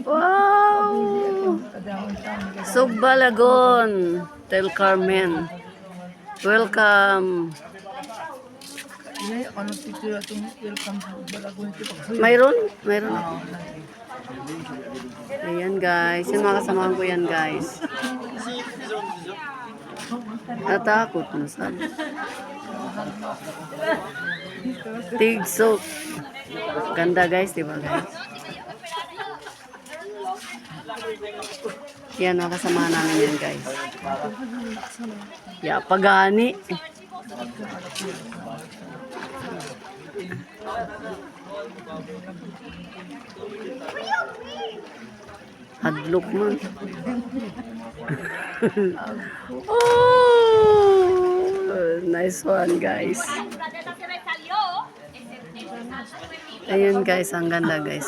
Wow! Sugbalagon, Del Carmen. Welcome. Mayroon? Mayroon ako. Ayan guys. Yung mga kasamahan ko yan guys. Natakot na sabi. Tigsok. Ganda guys, diba guys? Yan mga kasamahan namin yan guys. Ya, pagani. Hadlok man. Oh, nice one guys. Ayun guys, ang ganda guys.